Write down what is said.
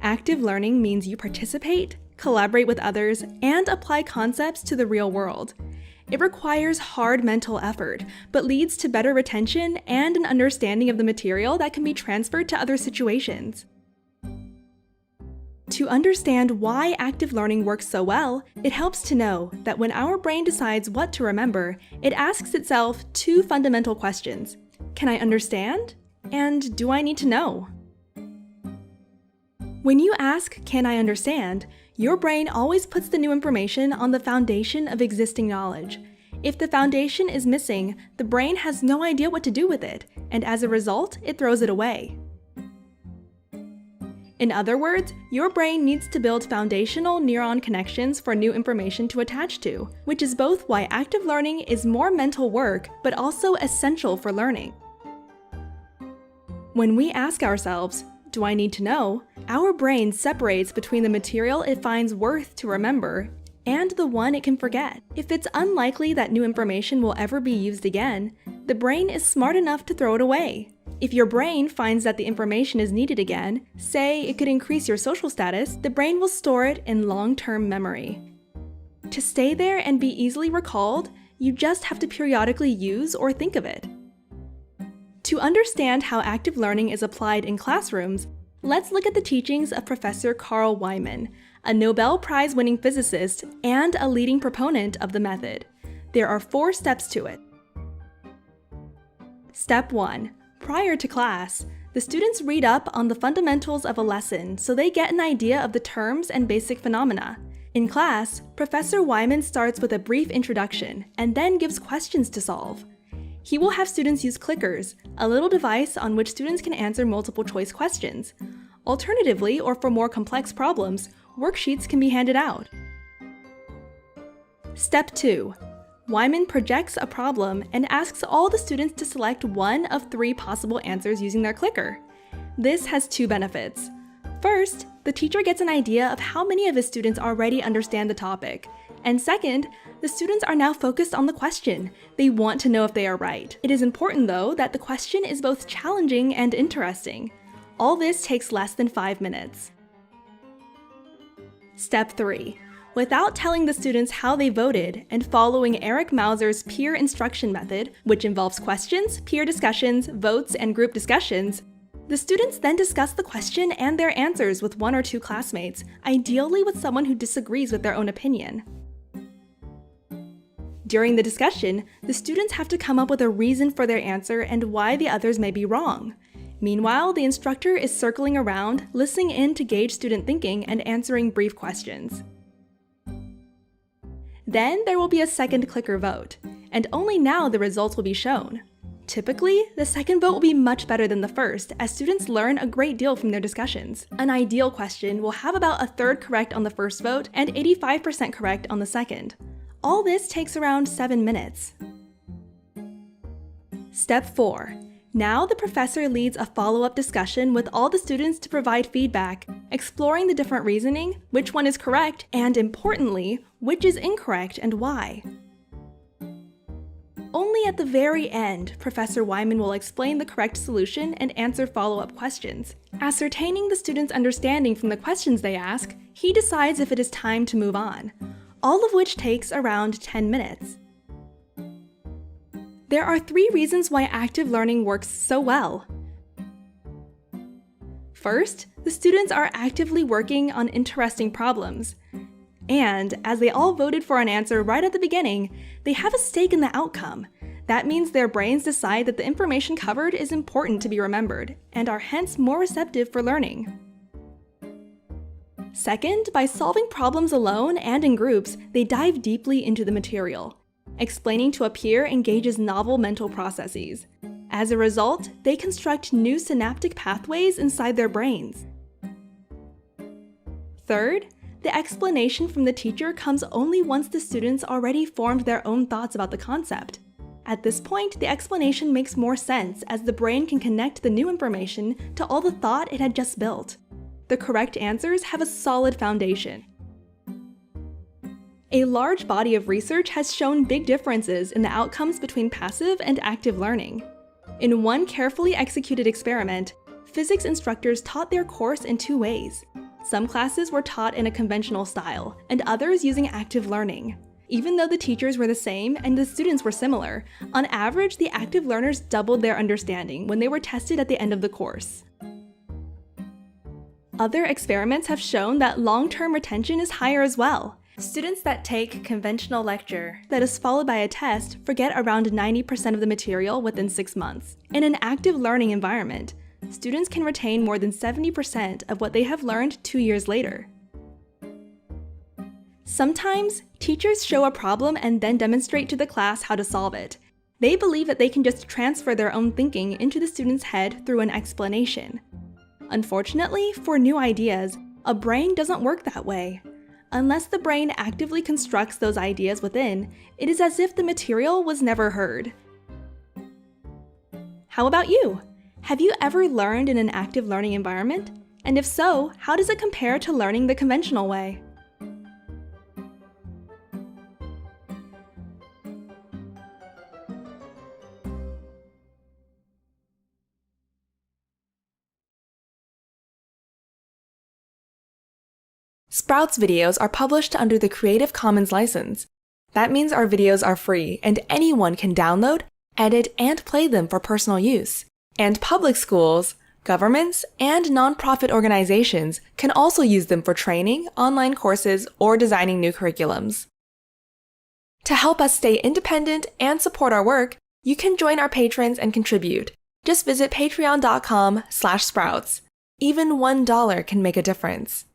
Active learning means you participate, collaborate with others, and apply concepts to the real world. It requires hard mental effort, but leads to better retention and an understanding of the material that can be transferred to other situations. To understand why active learning works so well, it helps to know that when our brain decides what to remember, it asks itself two fundamental questions. Can I understand? And do I need to know? When you ask, "Can I understand?" your brain always puts the new information on the foundation of existing knowledge. If the foundation is missing, the brain has no idea what to do with it, and as a result, it throws it away. In other words, your brain needs to build foundational neuron connections for new information to attach to, which is both why active learning is more mental work, but also essential for learning. When we ask ourselves, "Do I need to know?" our brain separates between the material it finds worth to remember and the one it can forget. If it's unlikely that new information will ever be used again, the brain is smart enough to throw it away. If your brain finds that the information is needed again, say it could increase your social status, the brain will store it in long-term memory. To stay there and be easily recalled, you just have to periodically use or think of it. To understand how active learning is applied in classrooms, let's look at the teachings of Professor Carl Wieman, a Nobel Prize-winning physicist and a leading proponent of the method. There are 4 steps to it. Step 1. Prior to class, the students read up on the fundamentals of a lesson so they get an idea of the terms and basic phenomena. In class, Professor Wieman starts with a brief introduction and then gives questions to solve. He will have students use clickers, a little device on which students can answer multiple choice questions. Alternatively, or for more complex problems, worksheets can be handed out. Step 2. Wieman projects a problem and asks all the students to select one of 3 possible answers using their clicker. This has 2 benefits. First, the teacher gets an idea of how many of his students already understand the topic. And second, the students are now focused on the question. They want to know if they are right. It is important, though, that the question is both challenging and interesting. All this takes less than 5 minutes. Step 3. Without telling the students how they voted and following Eric Mauser's peer instruction method, which involves questions, peer discussions, votes, and group discussions, the students then discuss the question and their answers with 1 or 2 classmates, ideally with someone who disagrees with their own opinion. During the discussion, the students have to come up with a reason for their answer and why the others may be wrong. Meanwhile, the instructor is circling around, listening in to gauge student thinking and answering brief questions. Then there will be a second clicker vote, and only now the results will be shown. Typically, the second vote will be much better than the first, as students learn a great deal from their discussions. An ideal question will have about 1/3 correct on the first vote and 85% correct on the second. All this takes around 7 minutes. Step 4. Now the professor leads a follow-up discussion with all the students to provide feedback, exploring the different reasoning, which one is correct, and importantly, which is incorrect and why. Only at the very end, Professor Wieman will explain the correct solution and answer follow-up questions. Ascertaining the students' understanding from the questions they ask, he decides if it is time to move on, all of which takes around 10 minutes. There are 3 reasons why active learning works so well. First, the students are actively working on interesting problems. And, as they all voted for an answer right at the beginning, they have a stake in the outcome. That means their brains decide that the information covered is important to be remembered, and are hence more receptive for learning. Second, by solving problems alone and in groups, they dive deeply into the material. Explaining to a peer engages novel mental processes. As a result, they construct new synaptic pathways inside their brains. Third, the explanation from the teacher comes only once the students already formed their own thoughts about the concept. At this point, the explanation makes more sense as the brain can connect the new information to all the thought it had just built. The correct answers have a solid foundation. A large body of research has shown big differences in the outcomes between passive and active learning. In one carefully executed experiment, physics instructors taught their course in 2 ways. Some classes were taught in a conventional style, and others using active learning. Even though the teachers were the same and the students were similar, on average, the active learners doubled their understanding when they were tested at the end of the course. Other experiments have shown that long-term retention is higher as well. Students that take conventional lecture that is followed by a test forget around 90% of the material within 6 months. In an active learning environment, students can retain more than 70% of what they have learned 2 years later. Sometimes, teachers show a problem and then demonstrate to the class how to solve it. They believe that they can just transfer their own thinking into the student's head through an explanation. Unfortunately, for new ideas, a brain doesn't work that way. Unless the brain actively constructs those ideas within, it is as if the material was never heard. How about you? Have you ever learned in an active learning environment? And if so, how does it compare to learning the conventional way? Sprouts videos are published under the Creative Commons license. That means our videos are free and anyone can download, edit, and play them for personal use. And public schools, governments, and nonprofit organizations can also use them for training, online courses, or designing new curriculums. To help us stay independent and support our work, you can join our patrons and contribute. Just visit patreon.com/sprouts. Even $1 can make a difference.